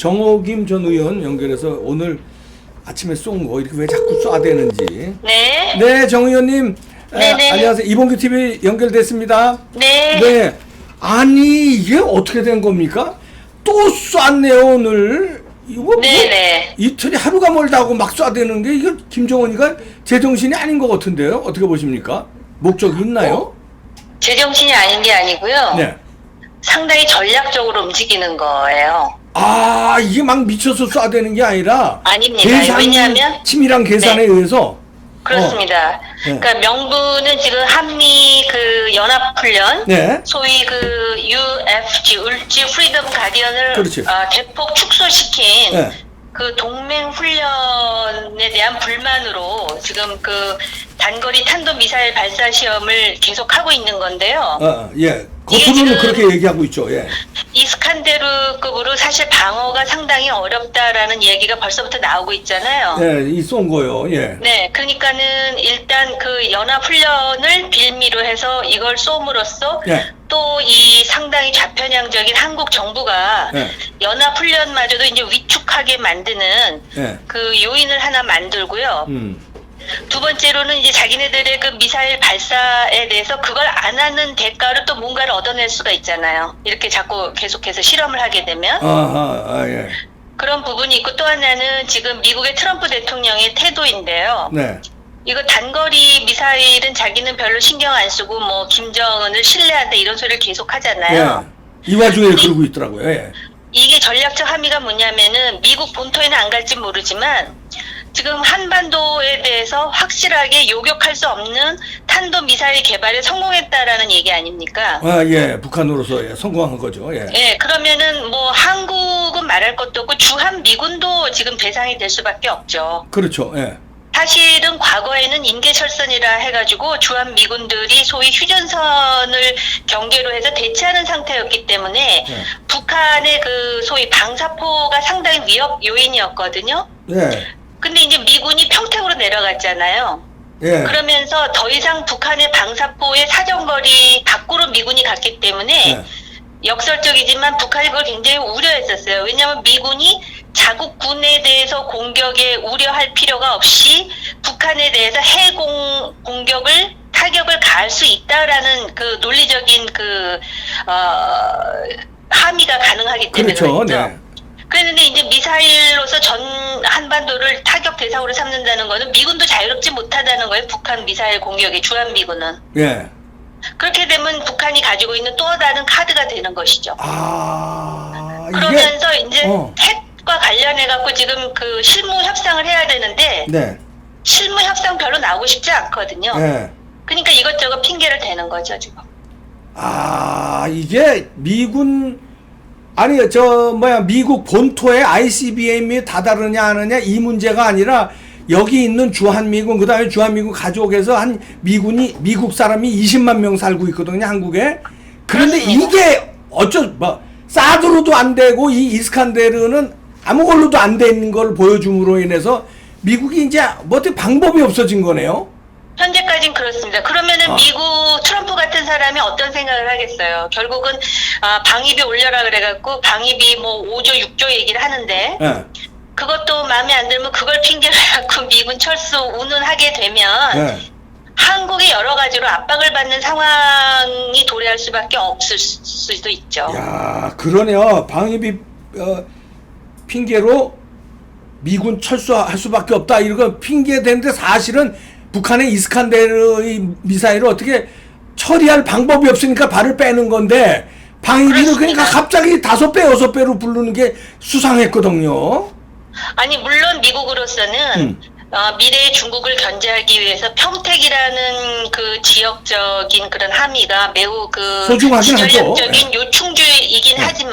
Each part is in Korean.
정호김 전 의원 연결해서 오늘 아침에 쏜 거 이렇게 왜 자꾸 쏴대는지. 네. 네, 정 의원님. 네네. 안녕하세요. 이봉규 TV 연결됐습니다. 네. 네. 아니 이게 어떻게 된 겁니까? 또 쐈네요 오늘. 이거 네네. 이틀이 하루가 멀다 하고 막 쏴대는 게 이거 김정은이가 제정신이 아닌 것 같은데요. 어떻게 보십니까? 목적이 있나요? 제정신이 아닌 게 아니고요. 네. 상당히 전략적으로 움직이는 거예요. 아 이게 막 미쳐서 쏴대는 게 아니라 아닙니다. 계산, 왜냐하면 치밀한 계산에 의해서 그렇습니다. 네. 그러니까 명분은 지금 한미 그 연합훈련, 네. 소위 그 UFG 울지 프리덤 가디언을 그렇지. 대폭 축소시킨 네. 그 동맹 훈련에 대한 불만으로 지금 그 단거리 탄도 미사일 발사 시험을 계속하고 있는 건데요. 예. 이게 겉으로는 지금 그렇게 얘기하고 있죠. 예. 이스칸데르급으로 사실 방어가 상당히 어렵다라는 얘기가 벌써부터 나오고 있잖아요. 네, 이 쏜 거요. 예. 네, 그러니까는 일단 그 연합훈련을 빌미로 해서 이걸 쏘므로써 예. 또 이 상당히 좌편향적인 한국 정부가 예. 연합훈련마저도 이제 위축하게 만드는 예. 그 요인을 하나 만들고요. 두 번째로는 이제 자기네들의 그 미사일 발사에 대해서 그걸 안 하는 대가로 또 뭔가를 얻어낼 수가 있잖아요. 이렇게 자꾸 계속해서 실험을 하게 되면. 예. 그런 부분이 있고 또 하나는 지금 미국의 트럼프 대통령의 태도인데요. 네. 이거 단거리 미사일은 자기는 별로 신경 안 쓰고 뭐 김정은을 신뢰한다 이런 소리를 계속 하잖아요. 예. 이 와중에 그러고 있더라고요. 예. 이게 전략적 함의가 뭐냐면은 미국 본토에는 안 갈지 모르지만 지금 한반도에 대해서 확실하게 요격할 수 없는 탄도 미사일 개발에 성공했다라는 얘기 아닙니까? 예. 북한으로서 예, 성공한 거죠. 예. 예, 그러면은 뭐 한국은 말할 것도 없고 주한 미군도 지금 대상이 될 수밖에 없죠. 그렇죠. 예. 사실은 과거에는 인계철선이라 해가지고 주한 미군들이 소위 휴전선을 경계로 해서 대치하는 상태였기 때문에 네. 북한의 그 소위 방사포가 상당히 위협 요인이었거든요. 예. 근데 이제 미군이 평택으로 내려갔잖아요. 예. 그러면서 더 이상 북한의 방사포의 사정거리 밖으로 미군이 갔기 때문에 예. 역설적이지만 북한이 그걸 굉장히 우려했었어요. 왜냐하면 미군이 자국군에 대해서 공격에 우려할 필요가 없이 북한에 대해서 공격을 타격을 가할 수 있다라는 그 논리적인 그 함의가 가능하기 때문에 그렇죠. 그랬죠. 네. 그랬는데 이제 미사일로서 전 한반도를 타격 대상으로 삼는다는 거는 미군도 자유롭지 못하다는 거예요. 북한 미사일 공격에 주한 미군은. 예. 그렇게 되면 북한이 가지고 있는 또 다른 카드가 되는 것이죠. 그러면서 이제 핵과 관련해 갖고 지금 그 실무 협상을 해야 되는데 네. 실무 협상 별로 나오고 싶지 않거든요. 예. 그러니까 이것저것 핑계를 대는 거죠 지금. 이게 미군 미국 본토에 ICBM이 다다르냐 안 하냐 이 문제가 아니라 여기 있는 주한미군 그다음에 주한미군 가족에서 한 미국 사람이 20만 명 살고 있거든요 한국에. 그런데 그렇습니다. 이게 사드로도 안 되고 이 이스칸데르는 아무걸로도 안 되는 걸 보여줌으로 인해서 미국이 이제 어떻게 방법이 없어진 거네요. 현재까지는 그렇습니다. 그러면은 미국 트럼프 같은 사람이 어떤 생각을 하겠어요? 결국은 방위비 올려라 그래갖고 방위비 뭐 5조 6조 얘기를 하는데 예. 그것도 마음에 안 들면 그걸 핑계로 해갖고 미군 철수 운운하게 되면 예. 한국이 여러 가지로 압박을 받는 상황이 도래할 수밖에 없을 수도 있죠. 야, 그러네요. 방위비 핑계로 미군 철수할 수밖에 없다. 이거 핑계 되는데 사실은 북한의 이스칸데르의 미사일을 어떻게 처리할 방법이 없으니까 발을 빼는 건데 방위비를 그러니까 갑자기 5배, 6배로 부르는 게 수상했거든요. 아니 물론 미국으로서는 미래의 중국을 견제하기 위해서 평택이라는 그 지역적인 그런 함의가 매우 그 소중하긴 하죠. 전략적인 요충지이긴 하지만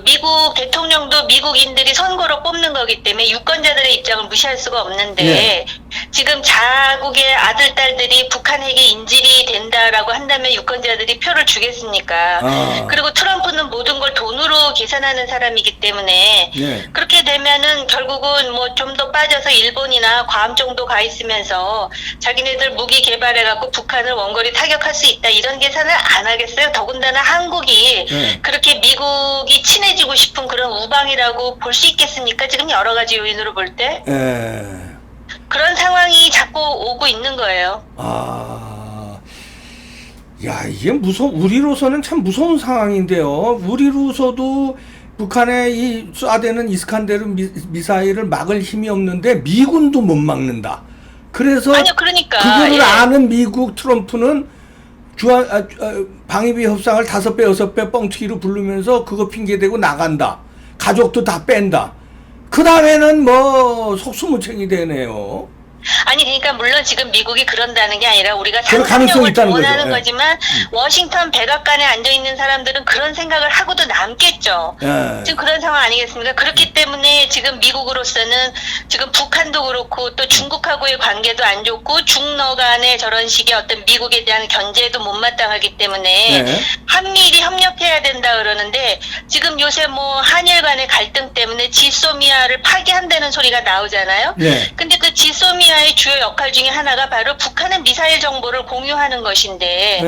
미국 대통령도 미국인들이 선거로 뽑는 거기 때문에 유권자들의 입장을 무시할 수가 없는데 지금 자국의 아들 딸들이 북한 핵에 인질이 된다라고 한다면 유권자들이 표를 주겠습니까? 그리고 트럼프는 모든 걸 돈으로 계산하는 사람이기 때문에 그렇게 되면은 결국은 뭐 좀 더 빠져서 일본이나 괌 정도 가 있으면서 자기네들 무기 개발해갖고 북한을 원거리 타격할 수 있다 이런 계산을 안 하겠어요. 더군다나 한국이 그렇게 미국의 미국이 친해지고 싶은 그런 우방이라고 볼 수 있겠습니까? 지금 여러 가지 요인으로 볼 때. 그런 상황이 자꾸 오고 있는 거예요. 야, 이게 우리로서는 참 무서운 상황인데요. 우리로서도 북한의 이 쏴대는 이스칸데르 미사일을 막을 힘이 없는데 미군도 못 막는다. 그래서 아니요, 그러니까 그거를 예. 아는 미국 트럼프는 방위비 협상을 5배, 6배 뻥튀기로 부르면서 그거 핑계대고 나간다. 가족도 다 뺀다. 그 다음에는 뭐 속수무책이 되네요. 아니 그러니까 물론 지금 미국이 그런다는 게 아니라 우리가 그럴 가능성이 상상력을 있다는 원하는 거죠. 거지만 워싱턴 백악관에 앉아 있는 사람들은 그런 생각을 하고도 남겠죠. 지금 그런 상황 아니겠습니까? 그렇기 때문에 지금 미국으로서는 지금 북한도 그렇고 또 중국하고의 관계도 안 좋고 중러 간의 저런 식의 어떤 미국에 대한 견제도 못마땅하기 때문에 한미일이 협력해야 된다 그러는데 지금 요새 뭐 한일 간의 갈등 때문에 지소미아를 파기한다는 소리가 나오잖아요. 근데 그 지소미아의 주요 역할 중에 하나가 바로 북한의 미사일 정보를 공유하는 것인데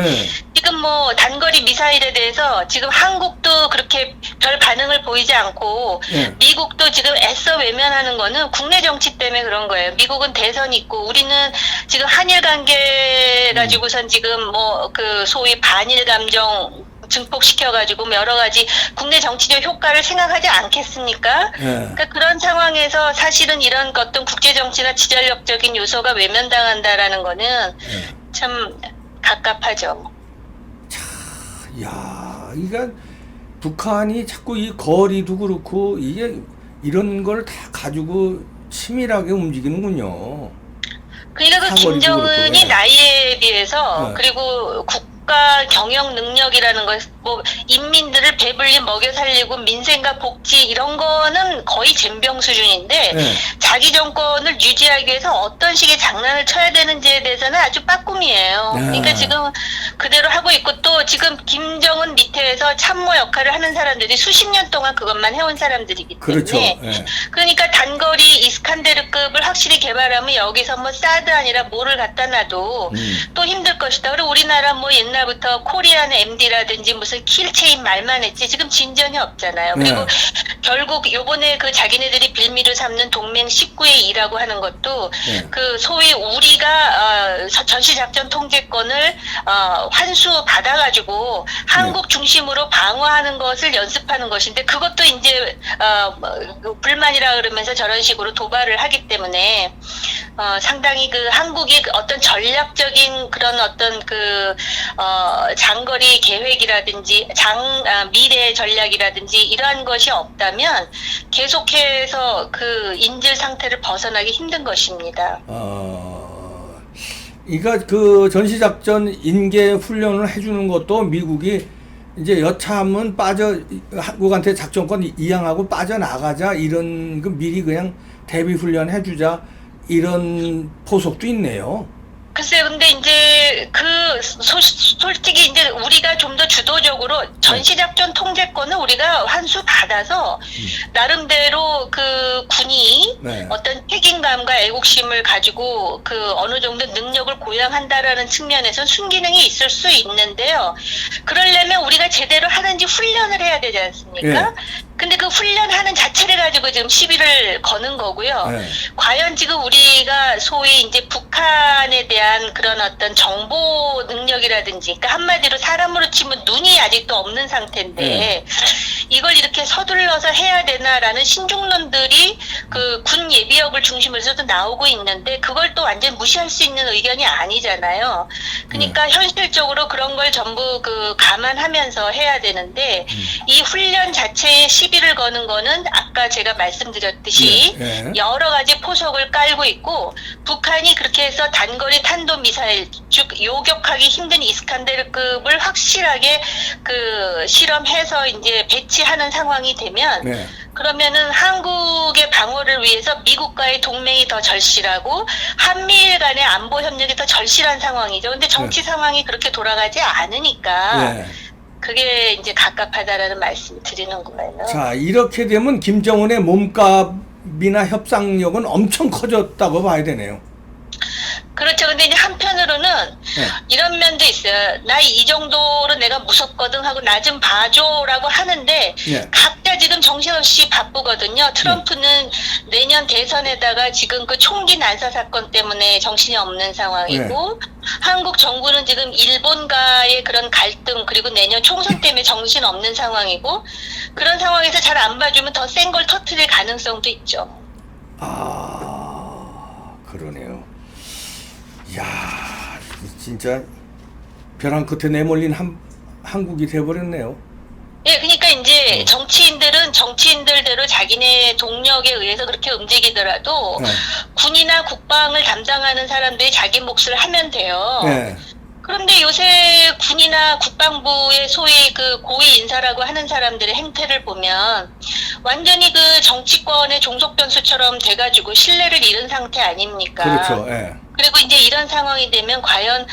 지금 뭐 단거리 미사일에 대해서 지금 한국도 그렇게 별 반응을 보이지 않고 미국도 지금 애써 외면하는 거는 국내 정치 때문에 그런 거예요. 미국은 대선이 있고 우리는 지금 한일 관계 가지고선 지금 뭐 그 소위 반일 감정 증폭시켜가지고 여러 가지 국내 정치적 효과를 생각하지 않겠습니까? 그러니까 그런 상황에서 사실은 이런 어떤 국제정치나 지전력적인 요소가 외면당한다라는 거는 참 갑갑하죠. 야, 그러니까 북한이 자꾸 이 거리도 그렇고 이게 이런 걸 다 가지고 치밀하게 움직이는군요. 그러니까 그 김정은이 나이에 비해서 그리고 국가 경영 능력이라는 것, 뭐 인민들을 배불리 먹여 살리고 민생과 복지 이런 거는 거의 젬병 수준인데 자기 정권을 유지하기 위해서 어떤 식의 장난을 쳐야 되는지에 대해서는 아주 빠꿈이에요. 그러니까 지금 그대로 하고 있고 또 지금 김정은 밑에서 참모 역할을 하는 사람들이 수십 년 동안 그것만 해온 사람들이기 때문에 그러니까 단거리 이스칸데르급을 확실히 개발하면 여기서 뭐 사드 아니라 뭐를 갖다 놔도 또 힘들 것이다. 그리고 우리나라 뭐 옛날부터 코리안 MD라든지 무슨 킬체인 말만 했지 지금 진전이 없잖아요. 그리고 결국 요번에 그 자기네들이 빌미로 삼는 동맹 19의 2라고 하는 것도 그 소위 우리가 전시작전 통제권을 환수 받아가지고 한국 중심으로 방어하는 것을 연습하는 것인데 그것도 이제 불만이라 그러면서 저런 식으로 도발을 하기 때문에 상당히 그 한국이 어떤 전략적인 그런 어떤 그 장거리 계획이라든지 미래 전략이라든지 이러한 것이 없다면 계속해서 그 인질 상태를 벗어나기 힘든 것입니다. 그러니까 그 전시작전 인계 훈련을 해주는 것도 미국이 이제 여차하면 한국한테 작전권 이양하고 빠져나가자 이런 그 미리 그냥 대비 훈련 해주자 이런 포석도 있네요. 글쎄요, 근데 이제 솔직히 이제 우리가 좀 더 주도적으로 전시작전 통제권을 우리가 환수 받아서 나름대로 그 군이 어떤 책임감과 애국심을 가지고 그 어느 정도 능력을 고양한다라는 측면에서는 순기능이 있을 수 있는데요. 그러려면 우리가 제대로 하는지 훈련을 해야 되지 않습니까? 근데 그 훈련하는 자체를 가지고 지금 시비를 거는 거고요. 과연 지금 우리가 소위 이제 북한에 대한 그런 어떤 정보 능력이라든지, 그러니까 한마디로 사람으로 치면 눈이 아직도 없는 상태인데, 이걸 이렇게 서둘러서 해야 되나라는 신중론들이 그 군 예비역을 중심으로 해서도 나오고 있는데, 그걸 또 완전 무시할 수 있는 의견이 아니잖아요. 그러니까 현실적으로 그런 걸 전부 그 감안하면서 해야 되는데, 이 훈련 자체에 시비를 거는 거는 아까 제가 말씀드렸듯이 여러 가지 포석을 깔고 있고 북한이 그렇게 해서 단거리 탄도미사일 즉 요격하기 힘든 이스칸데르급을 확실하게 그 실험해서 이제 배치하는 상황이 되면 그러면은 한국의 방어를 위해서 미국과의 동맹이 더 절실하고 한미일 간의 안보 협력이 더 절실한 상황이죠. 근데 정치 상황이 그렇게 돌아가지 않으니까 그게 이제 갑갑하다라는 말씀을 드리는 거예요. 자, 이렇게 되면 김정은의 몸값이나 협상력은 엄청 커졌다고 봐야 되네요. 그렇죠. 근데 이제 한편으로는 이런 면도 있어요. 나 이 정도로 내가 무섭거든 하고 나 좀 봐줘라고 하는데 각자 지금 정신없이 바쁘거든요. 트럼프는 내년 대선에다가 지금 그 총기 난사 사건 때문에 정신이 없는 상황이고 한국 정부는 지금 일본과의 그런 갈등 그리고 내년 총선 때문에 정신 없는 상황이고 그런 상황에서 잘 안 봐주면 더 센 걸 터뜨릴 가능성도 있죠. 아, 그러네요. 야, 진짜 벼랑 끝에 내몰린 한국이 돼버렸네요. 예, 그러니까 이제 정치인들은 정치인들대로 자기네 동력에 의해서 그렇게 움직이더라도 군이나 국방을 담당하는 사람들이 자기 몫을 하면 돼요. 그런데 요새 군이나 국방부의 소위 그 고위 인사라고 하는 사람들의 행태를 보면 완전히 그 정치권의 종속 변수처럼 돼가지고 신뢰를 잃은 상태 아닙니까? 그렇죠. 그리고 이제 이런 상황이 되면 과연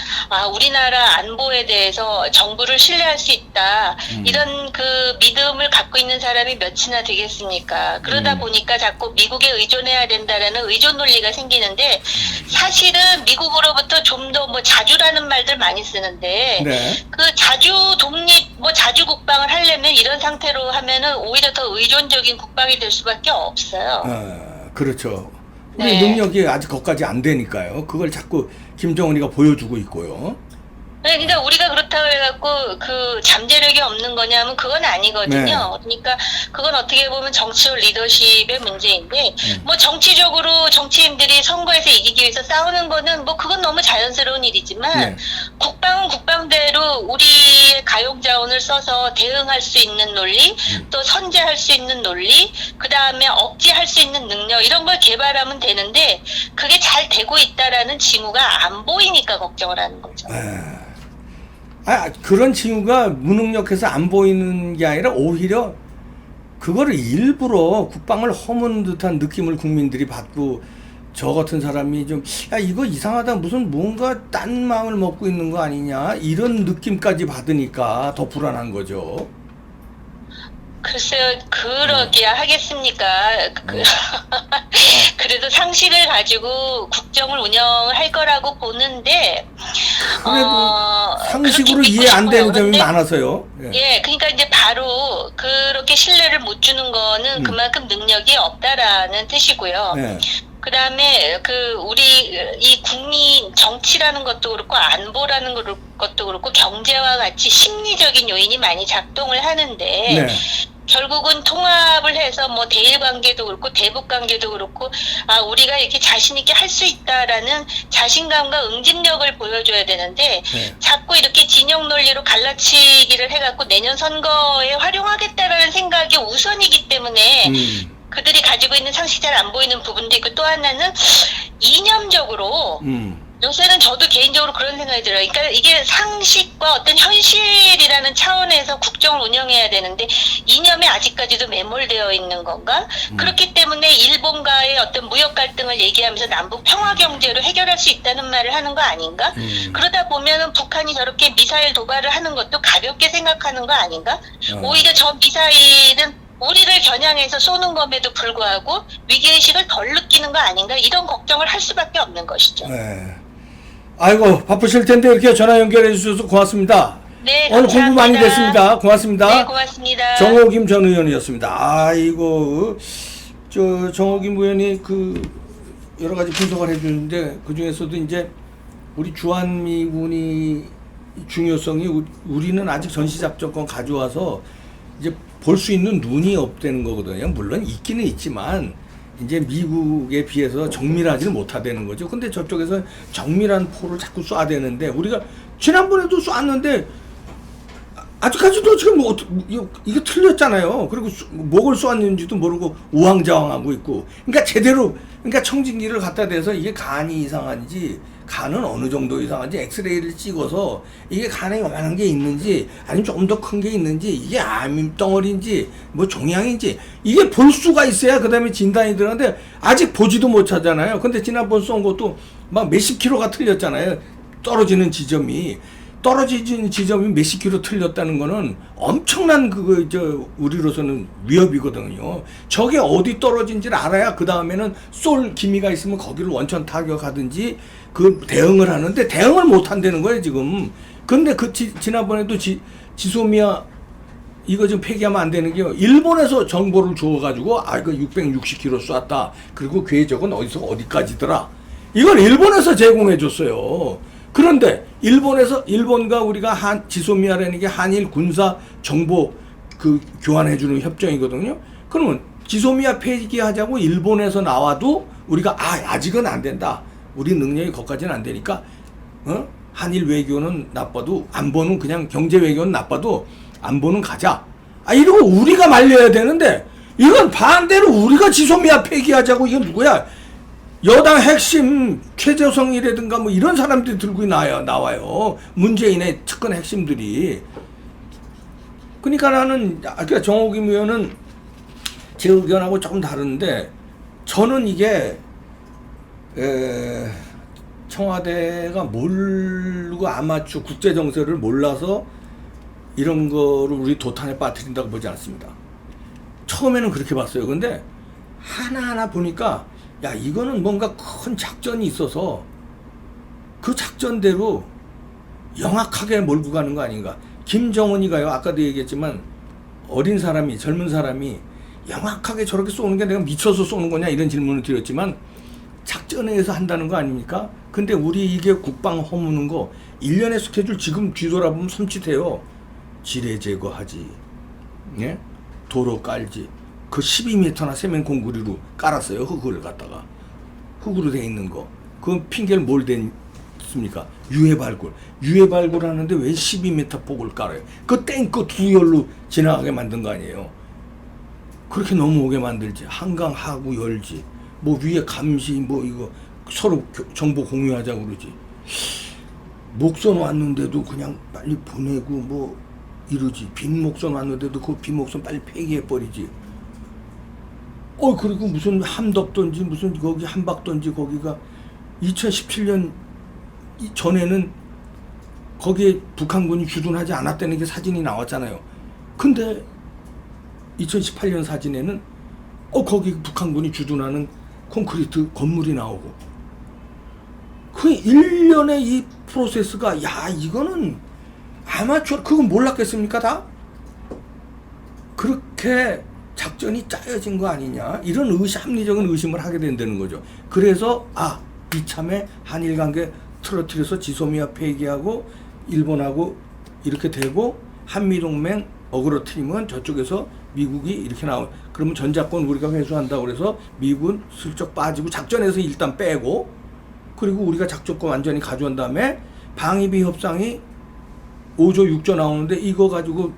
우리나라 안보에 대해서 정부를 신뢰할 수 있다 이런 그 믿음을 갖고 있는 사람이 몇이나 되겠습니까? 그러다 보니까 자꾸 미국에 의존해야 된다라는 의존 논리가 생기는데 사실은 미국으로부터 좀 더 뭐 자주라는 말들 많이 쓰는데 그 자주 독립 뭐 자주 국방을 하려면 이런 상태로 하면은 오히려 더 의존적인 국방이 될 수밖에 없어요. 그렇죠. 우리 능력이 아직 거기까지 안 되니까요. 그걸 자꾸 김정은이가 보여주고 있고요. 네, 그러니까 우리가 그렇다고 해갖고 그 잠재력이 없는 거냐면 그건 아니거든요. 그러니까 그건 어떻게 보면 정치적 리더십의 문제인데 뭐 정치적으로 정치인들이 선거에서 이기기 위해서 싸우는 거는 뭐 그건 너무 자연스러운 일이지만 국방은 국방대로 우리의 가용 자원을 써서 대응할 수 있는 논리, 또 선제할 수 있는 논리, 그 다음에 억제할 수 있는 능력 이런 걸 개발하면 되는데 그게 잘 되고 있다라는 징후가 안 보이니까 걱정을 하는 거죠. 그런 징후가 무능력해서 안 보이는 게 아니라 오히려 그거를 일부러 국방을 허무는 듯한 느낌을 국민들이 받고 저 같은 사람이 좀 이거 이상하다 무슨 뭔가 딴 마음을 먹고 있는 거 아니냐 이런 느낌까지 받으니까 더 불안한 거죠. 글쎄요, 그러기야 하겠습니까? 그래도 상식을 가지고 국정을 운영할 거라고 보는데, 그래도 상식으로 이해 안 되는 점이 많아서요. 예, 그러니까 이제 바로 그렇게 신뢰를 못 주는 거는 그만큼 능력이 없다라는 뜻이고요. 그 다음에 우리 이 국민 정치라는 것도 그렇고 안보라는 것도 그렇고 경제와 같이 심리적인 요인이 많이 작동을 하는데 결국은 통합을 해서 뭐 대일 관계도 그렇고 대북 관계도 그렇고 우리가 이렇게 자신 있게 할 수 있다라는 자신감과 응집력을 보여줘야 되는데 자꾸 이렇게 진영 논리로 갈라치기를 해갖고 내년 선거에 활용하겠다라는 생각이 우선이기 때문에 그들이 가지고 있는 상식이 잘 안 보이는 부분도 있고 또 하나는 이념적으로 요새는 저도 개인적으로 그런 생각이 들어요. 그러니까 이게 상식과 어떤 현실이라는 차원에서 국정을 운영해야 되는데 이념에 아직까지도 매몰되어 있는 건가? 그렇기 때문에 일본과의 어떤 무역 갈등을 얘기하면서 남북 평화 경제로 해결할 수 있다는 말을 하는 거 아닌가? 그러다 보면은 북한이 저렇게 미사일 도발을 하는 것도 가볍게 생각하는 거 아닌가? 오히려 저 미사일은 우리를 겨냥해서 쏘는 것에도 불구하고 위기의식을 덜 느끼는 거 아닌가? 이런 걱정을 할 수밖에 없는 것이죠. 아이고 바쁘실 텐데 이렇게 전화 연결해 주셔서 고맙습니다. 네, 오늘 공부 많이 됐습니다. 고맙습니다. 네, 고맙습니다. 정호김 전 의원이었습니다. 아이고 정호김 의원이 여러 가지 분석을 해주는데 그 중에서도 이제 우리 주한미군이 중요성이 우리는 아직 전시작전권 가져와서 이제 볼 수 있는 눈이 없다는 거거든요. 물론 있기는 있지만 이제 미국에 비해서 정밀하지는 못하다는 거죠. 근데 저쪽에서 정밀한 포를 자꾸 쏴대는데 우리가 지난번에도 쐈는데 아직까지도 지금 이게 틀렸잖아요. 그리고 뭐를 쏘았는지도 모르고 우왕좌왕하고 있고. 그러니까 청진기를 갖다 대서 이게 간이 이상한지 간은 어느 정도 이상한지 엑스레이를 찍어서 이게 간에 요만한 게 있는지 아니면 조금 더 큰 게 있는지 이게 암덩어리인지 뭐 종양인지 이게 볼 수가 있어야 그 다음에 진단이 들어가는데 아직 보지도 못하잖아요. 근데 지난번 쏜 것도 막 몇십 킬로가 틀렸잖아요. 떨어지는 지점이 몇십 킬로 틀렸다는 거는 엄청난 우리로서는 위협이거든요. 저게 어디 떨어진지를 알아야 그 다음에는 쏠 기미가 있으면 거기를 원천 타격하든지 그 대응을 하는데 대응을 못 한다는 거예요, 지금. 근데 지난번에도 지소미아 이거 좀 폐기하면 안 되는 게요. 일본에서 정보를 줘가지고, 이거 660km 쐈다. 그리고 궤적은 어디서 어디까지더라. 이걸 일본에서 제공해 줬어요. 그런데 일본과 우리가 지소미아라는 게 한일 군사 정보 교환해주는 협정이거든요. 그러면 지소미아 폐기하자고 일본에서 나와도 우리가 아직은 안 된다. 우리 능력이 거기까지는 안 되니까 한일 외교는 나빠도 안보는 그냥 경제 외교는 나빠도 안보는 가자. 이러고 우리가 말려야 되는데 이건 반대로 우리가 지소미아 폐기하자고. 이건 누구야? 여당 핵심 최재성이라든가 뭐 이런 사람들이 들고 나와요. 문재인의 측근 핵심들이. 그러니까 나는 아까 정호김 의원은 제 의견하고 조금 다른데 저는 이게 청와대가 모르고 아마추어 국제 정세를 몰라서 이런 거를 우리 도탄에 빠뜨린다고 보지 않습니다. 처음에는 그렇게 봤어요. 근데 하나하나 보니까 야, 이거는 뭔가 큰 작전이 있어서 그 작전대로 영악하게 몰고 가는 거 아닌가. 김정은이가요, 아까도 얘기했지만 어린 사람이, 젊은 사람이 영악하게 저렇게 쏘는 게 내가 미쳐서 쏘는 거냐 이런 질문을 드렸지만 작전에 의해서 한다는 거 아닙니까? 근데 우리 이게 국방 허무는 거 1년의 스케줄 지금 뒤돌아보면 섬찟해요. 지뢰 제거하지, 예? 도로 깔지. 그 12m나 세면 공구리로 깔았어요. 흙을 갖다가. 흙으로 돼 있는 거. 그건 핑계를 뭘 댔습니까? 유해 발굴. 유해 발굴 하는데 왜 12m 폭을 깔아요? 그 탱크 두 열로 지나가게 만든 거 아니에요? 그렇게 넘어오게 만들지. 한강 하구 열지. 뭐 위에 감시 뭐 이거 서로 정보 공유하자고 그러지. 목선 왔는데도 그냥 빨리 보내고 뭐 이러지. 빈 목선 왔는데도 그 빈 목선 빨리 폐기해버리지. 그리고 무슨 함덕던지 무슨 거기 함박던지 거기가 2017년 전에는 거기에 북한군이 주둔하지 않았다는 게 사진이 나왔잖아요. 근데 2018년 사진에는 거기 북한군이 주둔하는 콘크리트 건물이 나오고. 그 1년의 이 프로세스가 이거는 아마추어 그건 몰랐겠습니까 다? 그렇게 작전이 짜여진 거 아니냐 이런 합리적인 의심을 하게 된다는 거죠. 그래서 이참에 한일 관계 틀어뜨려서 지소미아 폐기하고 일본하고 이렇게 되고 한미동맹 어그러뜨리면 저쪽에서 미국이 이렇게 그러면 전작권 우리가 회수한다고 그래서 미국은 슬쩍 빠지고 작전에서 일단 빼고 그리고 우리가 작전권 완전히 가져온 다음에 방위비 협상이 5조 6조 나오는데 이거 가지고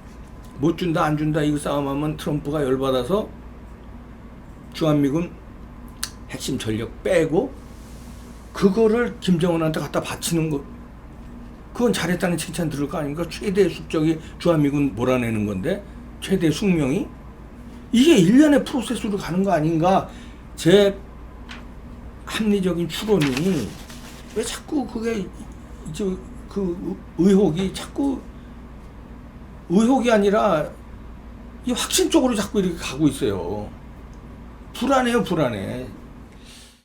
못 준다 안 준다 이거 싸움하면 트럼프가 열받아서 주한미군 핵심 전력 빼고 그거를 김정은한테 갖다 바치는 거 그건 잘했다는 칭찬 들을 거 아닙니까? 최대 숙적이 주한미군 몰아내는 건데 최대 숙명이 이게 1년의 프로세스로 가는 거 아닌가. 제 합리적인 추론이 왜 자꾸 그게 그 의혹이 자꾸 의혹이 아니라 이 확신 쪽으로 자꾸 이렇게 가고 있어요. 불안해요, 불안해.